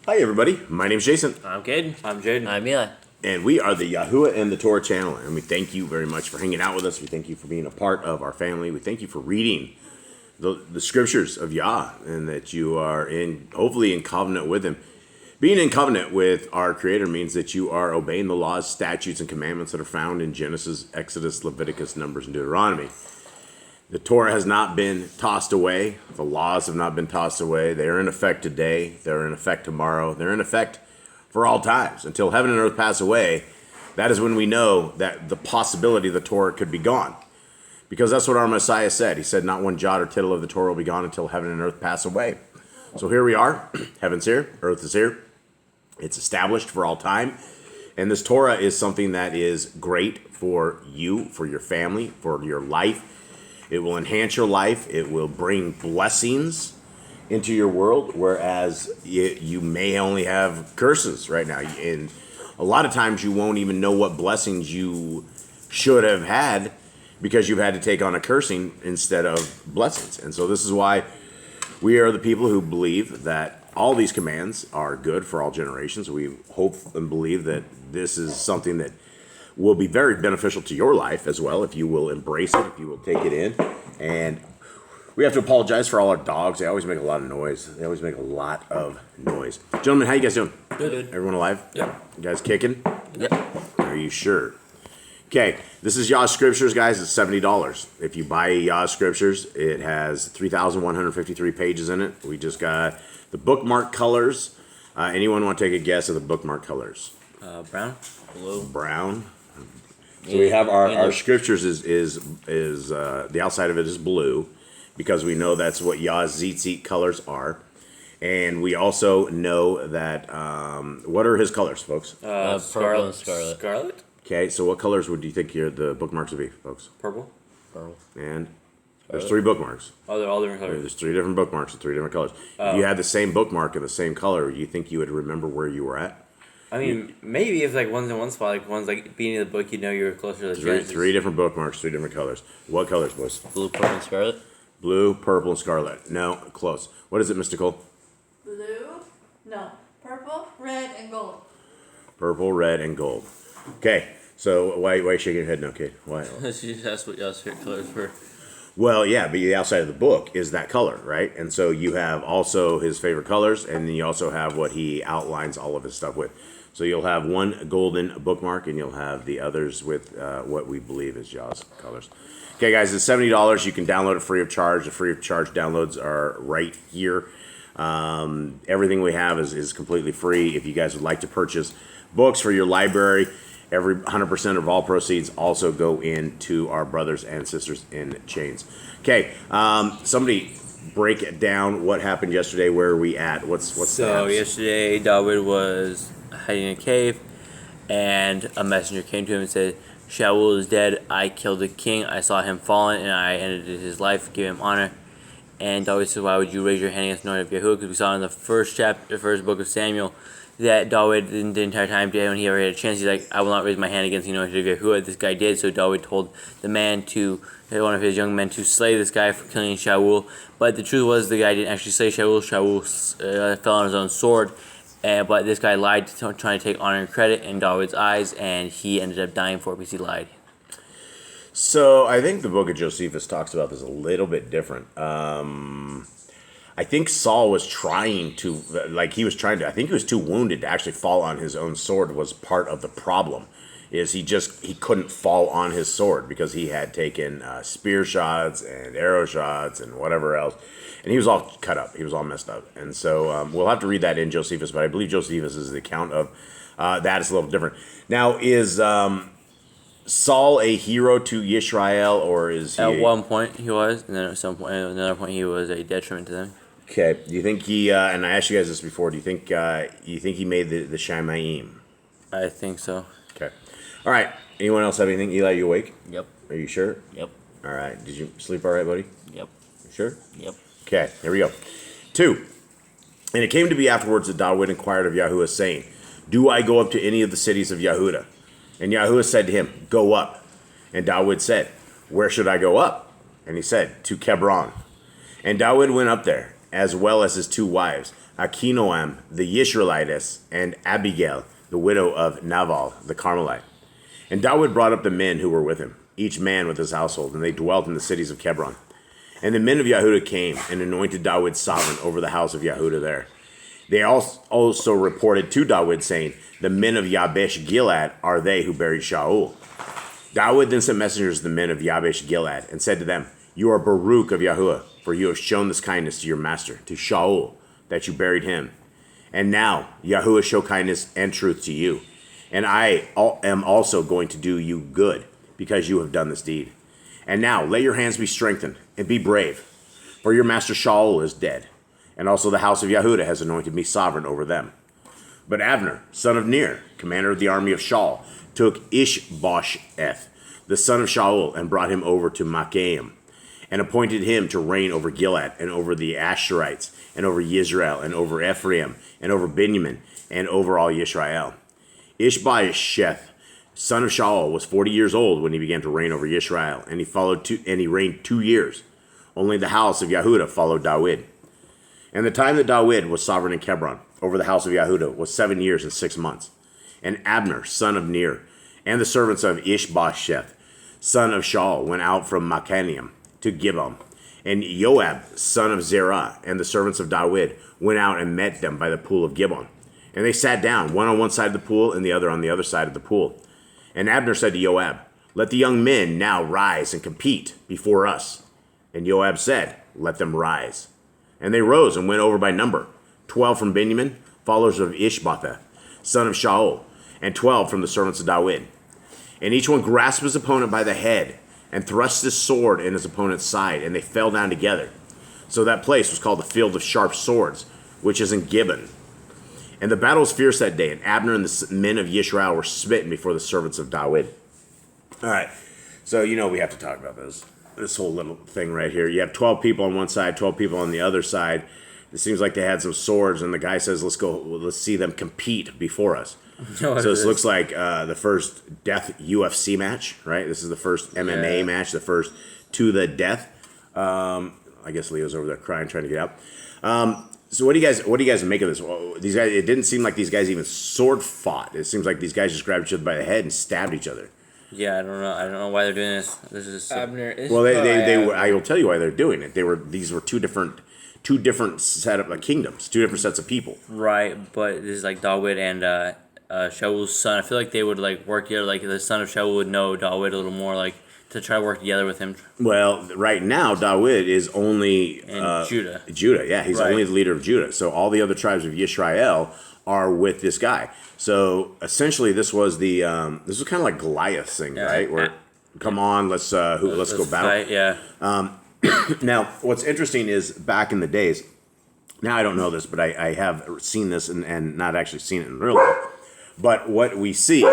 Hi everybody, my name's Jason. I'm Caden. I'm Jaden. I'm Eli. And we are the Yahuwah and the Torah channel. And we thank you very much for hanging out with us. We thank you for being a part of our family. We thank you for reading the scriptures of Yah, and that you are hopefully in covenant with him. Being in covenant with our Creator means that you are obeying the laws, statutes, and commandments that are found in Genesis, Exodus, Leviticus, Numbers, and Deuteronomy. The Torah has not been tossed away. The laws have not been tossed away. They are in effect today. They're in effect tomorrow. They're in effect for all times. Until heaven and earth pass away, that is when we know that the possibility of the Torah could be gone. Because that's what our Messiah said. He said, not one jot or tittle of the Torah will be gone until heaven and earth pass away. So here we are. Heaven's here. Earth is here. It's established for all time. And this Torah is something that is great for you, for your family, for your life. It will enhance your life. It will bring blessings into your world, whereas you may only have curses right now. And a lot of times you won't even know what blessings you should have had because you've had to take on a cursing instead of blessings. And so this is why we are the people who believe that all these commands are good for all generations. We hope and believe that this is something that will be very beneficial to your life as well if you will embrace it, if you will take it in. And we have to apologize for all our dogs. They always make a lot of noise. Gentlemen, how you guys doing? Good. Everyone alive? Yep. You guys kicking? Yep. Are you sure? Okay, this is Yah Scriptures, guys. It's $70. If you buy Yah Scriptures, it has 3,153 pages in it. We just got the bookmark colors. Anyone want to take a guess at the bookmark colors? Brown. Blue. Brown. So we have our scriptures is the outside of it is blue, because we know that's what Yah's tzitzit colors are. And we also know that, what are his colors, folks? Purple and scarlet. Scarlet? Okay, so what colors would you think the bookmarks would be, folks? Purple? Purple. And there's three bookmarks. Oh, they're all different colors. There's three different bookmarks with three different colors. If you had the same bookmark in the same color, you think you would remember where you were at? I mean, maybe if like one's in one spot, like one's like beginning of the book, you know you're closer to the Genesis. Three different bookmarks, three different colors. What colors, boys? Blue, purple, and scarlet. Blue, purple, and scarlet. No, close. What is it, Mr. Cole? Purple, red, and gold. Purple, red, and gold. Okay, so why are you shaking your head no, Kate? Why? That's what y'all's favorite colors were. Well, yeah, but the outside of the book is that color, right? And so you have also his favorite colors, and then you also have what he outlines all of his stuff with. So you'll have one golden bookmark, and you'll have the others with what we believe is Yah's colors. Okay, guys, it's $70. You can download it free of charge. The free of charge downloads are right here. Everything we have is completely free. If you guys would like to purchase books for your library, 100% of all proceeds also go into our brothers and sisters in chains. Okay, somebody break it down. What happened yesterday? Where are we at? What's So yesterday, David was hiding in a cave, and a messenger came to him and said, "Shaul is dead. I killed the king. I saw him fallen, and I ended his life, gave him honor." And David said, "Why would you raise your hand against the anointed of Yahuwah?" Because we saw in the first book of Samuel, that David, in the entire time, when he ever had a chance, he's like, "I will not raise my hand against the anointed of Yahuwah." This guy did, so David told one of his young men to slay this guy for killing Shaul. But the truth was, the guy didn't actually slay Shaul. Shaul fell on his own sword. But this guy lied, trying to take honor and credit in David's eyes, and he ended up dying for it because he lied. So I think the book of Josephus talks about this a little bit different. I think Saul was trying to, I think he was too wounded to actually fall on his own sword was part of the problem. He couldn't fall on his sword because he had taken spear shots and arrow shots and whatever else. And he was all cut up. He was all messed up. And so we'll have to read that in Josephus, but I believe Josephus is the account of that is a little different. Now, is Saul a hero to Yisrael, or is he... At one point he was, and then at another point he was a detriment to them. Okay. Do you think he, and I asked you guys this before, do you think he made the SHEMU'EL? I think so. Okay. All right. Anyone else have anything? Eli, you awake? Yep. Are you sure? Yep. All right. Did you sleep all right, buddy? Yep. You sure? Yep. Okay. Here we go. 2. And it came to be afterwards that David inquired of Yahuwah, saying, "Do I go up to any of the cities of Yahudah?" And Yahuwah said to him, "Go up." And David said, "Where should I go up?" And he said, "To Hebron." And David went up there. as well as his 2 wives, Achinoam the Yisraelitess, and Abigail, the widow of Nabal the Carmelite. And David brought up the men who were with him, each man with his household, and they dwelt in the cities of Hebron. And the men of Yehudah came and anointed David sovereign over the house of Yehudah there. They also reported to David, saying, the men of Yabesh Gilead are they who buried Shaul. David then sent messengers to the men of Yabesh Gilead, and said to them, you are Baruch of Yahuwah, for you have shown this kindness to your master, to Shaul, that you buried him. And now Yahuwah show kindness and truth to you. And I am also going to do you good, because you have done this deed. And now let your hands be strengthened, and be brave, for your master Shaul is dead, and also the house of Yehudah has anointed me sovereign over them. But Abner, son of Ner, commander of the army of Shaul, took Ishbosheth, the son of Shaul, and brought him over to Machaim, and appointed him to reign over Gilead, and over the Asherites, and over Yisrael, and over Ephraim, and over Benjamin, and over all Yisrael. Ishbosheth, son of Shaul, was 40 years old when he began to reign over Yisrael, and he reigned 2 years. Only the house of Yehudah followed David. And the time that David was sovereign in Hebron over the house of Yehudah was 7 years and 6 months. And Abner, son of Ner, and the servants of Ishbosheth, son of Shaul, went out from Machanaim to Gibeon. And Joab, son of Zerah, and the servants of David went out and met them by the pool of Gibeon. And they sat down, one on one side of the pool, and the other on the other side of the pool. And Abner said to Joab, let the young men now rise and compete before us. And Joab said, let them rise. And they rose and went over by number, 12 from Benjamin, followers of Ishbosheth, son of Shaul, and 12 from the servants of David. And each one grasped his opponent by the head, and thrust his sword in his opponent's side, and they fell down together. So that place was called the Field of Sharp Swords, which is in Gibeon. And the battle was fierce that day, and Abner and the men of Yisrael were smitten before the servants of David. All right, so we have to talk about this whole little thing right here. You have 12 people on one side, 12 people on the other side. It seems like they had some swords, and the guy says, let's see them compete before us. So this looks like the first death UFC match, right? This is the first MMA match, the first to the death. I guess Leo's over there crying, trying to get out. So what do you guys make of this? Well, these guys, it didn't seem like these guys even sword fought. It seems like these guys just grabbed each other by the head and stabbed each other. Yeah, I don't know why they're doing this. This is Abner. Well, they were, I will tell you why they're doing it. These were two different set of kingdoms, two different sets of people. Right, but this is like David and Shaul's son. I feel like they would work together. Like the son of Shaul would know David a little more, to try to work together with him. Well, right now David is only in Judah. Judah, yeah, he's Right. only the leader of Judah. So all the other tribes of Yisrael are with this guy. So essentially, this was kind of like Goliath's thing, right? Where come on, let's go battle. Fight, yeah. Now, what's interesting is back in the days. Now I don't know this, but I have seen this and not actually seen it in real life. But what we see,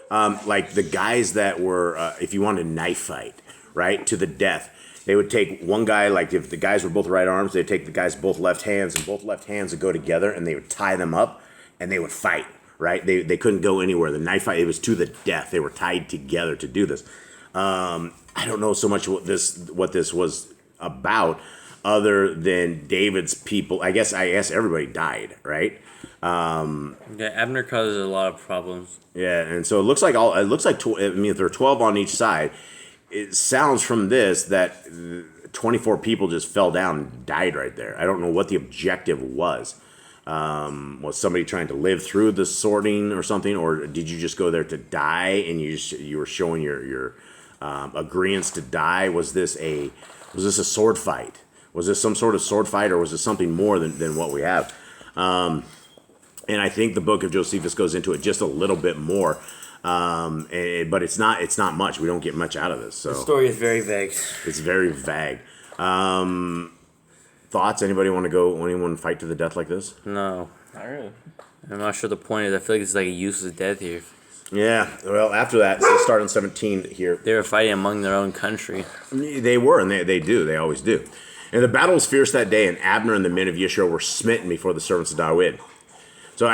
like the guys that were, if you wanted a knife fight, right, to the death, they would take one guy, like if the guys were both right arms, they'd take the guys both left hands, and both left hands would go together, and they would tie them up, and they would fight, right? They couldn't go anywhere. The knife fight, it was to the death. They were tied together to do this. I don't know so much what this was about, other than David's people. I guess everybody died, right? Yeah, Abner causes a lot of problems. Yeah, and so it looks like if there are 12 on each side, it sounds from this that 24 people just fell down and died right there. I don't know what the objective was. Was somebody trying to live through the sorting or something, or did you just go there to die and you were showing your agreeance to die? Was this a sword fight? Was this some sort of sword fight, or was this something more than what we have? And I think the book of Josephus goes into it just a little bit more, but it's not much. We don't get much out of this. So The story is very vague. it's very vague. Thoughts? Anybody want to go? Anyone fight to the death like this? No. Not really. I'm not sure the point is. I feel like it's like a useless death here. Yeah. Well, after that, so start on 17 here. They were fighting among their own country. They were, and they do. They always do. And the battle was fierce that day, and Abner and the men of Yisrael were smitten before the servants of David. So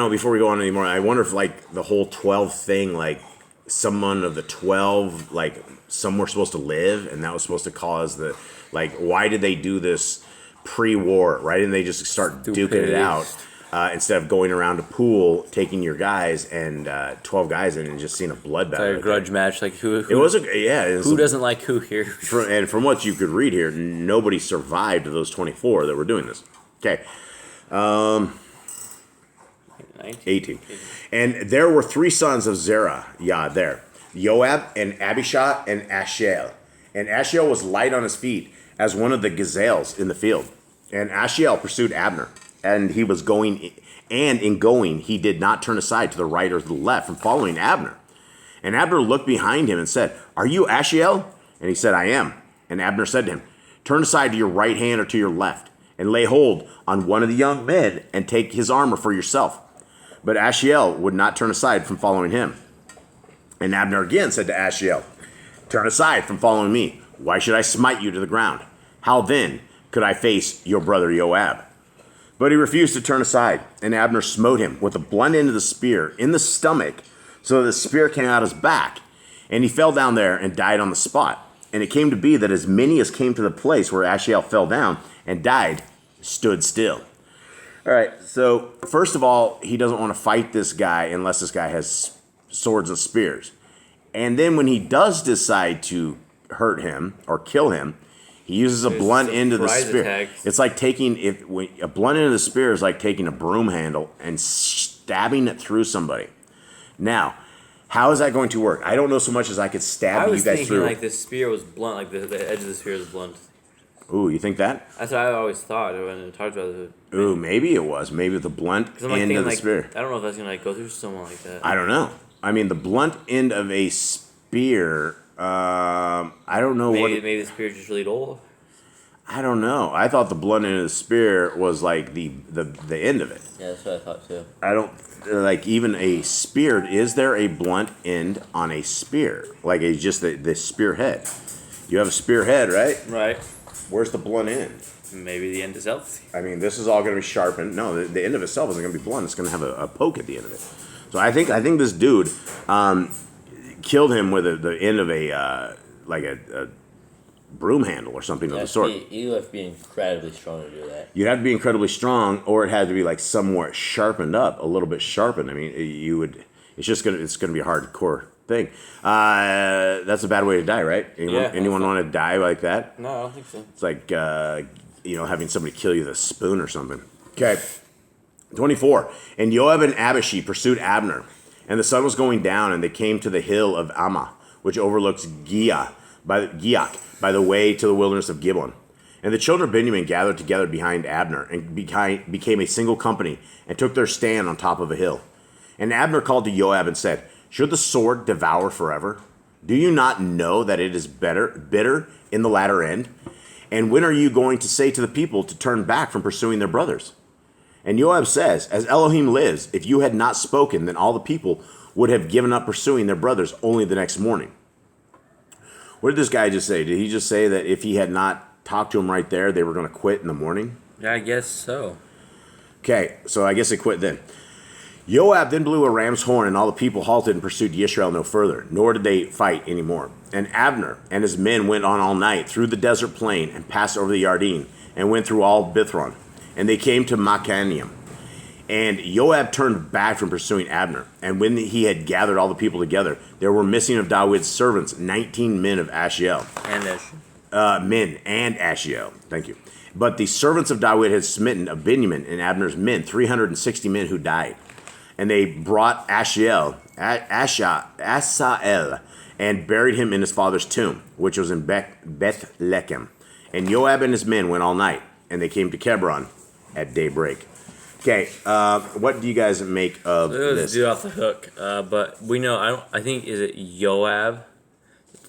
before we go on anymore, I wonder if the whole 12 thing, someone of the 12, some were supposed to live, and that was supposed to cause why did they do this pre-war, right? And they just start duking it out instead of going around a pool, taking your guys and 12 guys in and just seeing a bloodbath. Like a grudge match. Like who It was who doesn't like who here? And from what you could read here, nobody survived those 24 that were doing this. Okay. 18. And there were 3 sons of Zerah, there. Joab and Abishai and Asahel. And Asahel was light on his feet as one of the gazelles in the field. And Asahel pursued Abner. And he was going, and in going, he did not turn aside to the right or to the left from following Abner. And Abner looked behind him and said, "Are you Asahel?" And he said, "I am." And Abner said to him, "Turn aside to your right hand or to your left, and lay hold on one of the young men, and take his armor for yourself." But Asahel would not turn aside from following him. And Abner again said to Asahel, "Turn aside from following me. Why should I smite you to the ground? How then could I face your brother Joab?" But he refused to turn aside, and Abner smote him with the blunt end of the spear in the stomach, so that the spear came out his back, and he fell down there and died on the spot. And it came to be that as many as came to the place where Asahel fell down and died stood still. All right, so first of all, he doesn't want to fight this guy unless this guy has swords and spears. And then when he does decide to hurt him or kill him, he uses a blunt end of the spear. Attacks. It's like taking a blunt end of the spear is like taking a broom handle and stabbing it through somebody. Now, how is that going to work? I don't know so much as I could stab you guys through. I was thinking like the spear was blunt, like the edge of the spear was blunt. Ooh, you think that? That's what I always thought when it talked about it. Ooh, maybe it was. Maybe the blunt end of the spear. I don't know if that's gonna go through someone like that. I don't know. I mean, the blunt end of a spear. I don't know Maybe the spear's just really old. I don't know. I thought the blunt end of the spear was like the end of it. Yeah, that's what I thought too. I don't like even a spear. Is there a blunt end on a spear? Like it's just the spearhead. You have a spearhead, right? Right. Where's the blunt end? Maybe the end itself. I mean, this is all going to be sharpened. No, the end of itself isn't going to be blunt. It's going to have a poke at the end of it. So I think this dude killed him with the end of a broom handle or something of the sort. You have to be incredibly strong to do that. You'd have to be incredibly strong, or it had to be like somewhat sharpened up, a little bit sharpened. I mean, you would. It's going to be a hardcore thing. That's a bad way to die, right? Anyone want to die like that? No, I don't think so. It's like having somebody kill you with a spoon or something. Okay. 24. And Joab and Abishai pursued Abner, and the sun was going down, and they came to the hill of Ammah, which overlooks Giach by the way to the wilderness of Gibeon. And the children of Benjamin gathered together behind Abner and became a single company and took their stand on top of a hill. And Abner called to Joab and said, "Should the sword devour forever? Do you not know that it is bitter in the latter end? And when are you going to say to the people to turn back from pursuing their brothers?" And Joab says, "As Elohim lives, if you had not spoken, then all the people would have given up pursuing their brothers only the next morning." What did this guy just say? Did he just say that if he had not talked to him right there, they were going to quit in the morning? Yeah, I guess so. Okay, so I guess they quit then. Joab then blew a ram's horn, and all the people halted and pursued Israel no further, nor did they fight anymore. And Abner and his men went on all night through the desert plain and passed over the Yarden and went through all Bithron. And they came to Machanaim. And Joab turned back from pursuing Abner. And when he had gathered all the people together, there were missing of David's servants 19 men of Asahel. And Asahel. Men and Asahel. Thank you. But the servants of David had smitten of Benjamin and Abner's men, 360 men who died. And they brought Asahel, and buried him in his father's tomb, which was in Bethlehem. And Joab and his men went all night, and they came to Hebron at daybreak. Okay, what do you guys make of this? Dude off the hook, but we know. I think is it Joab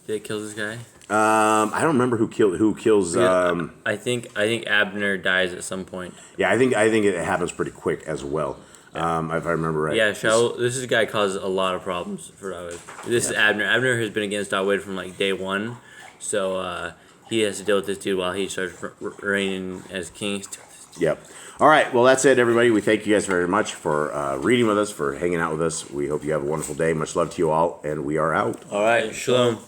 that kills this guy? I don't remember who kills. I think Abner dies at some point. Yeah, I think it happens pretty quick as well. If I remember right. Yeah, this is a guy causes a lot of problems for David. This is Abner. Abner has been against David from like day one, so he has to deal with this dude while he starts reigning as king. Yep. All right. Well, that's it, everybody. We thank you guys very much for reading with us, for hanging out with us. We hope you have a wonderful day. Much love to you all, and we are out. All right. Shalom.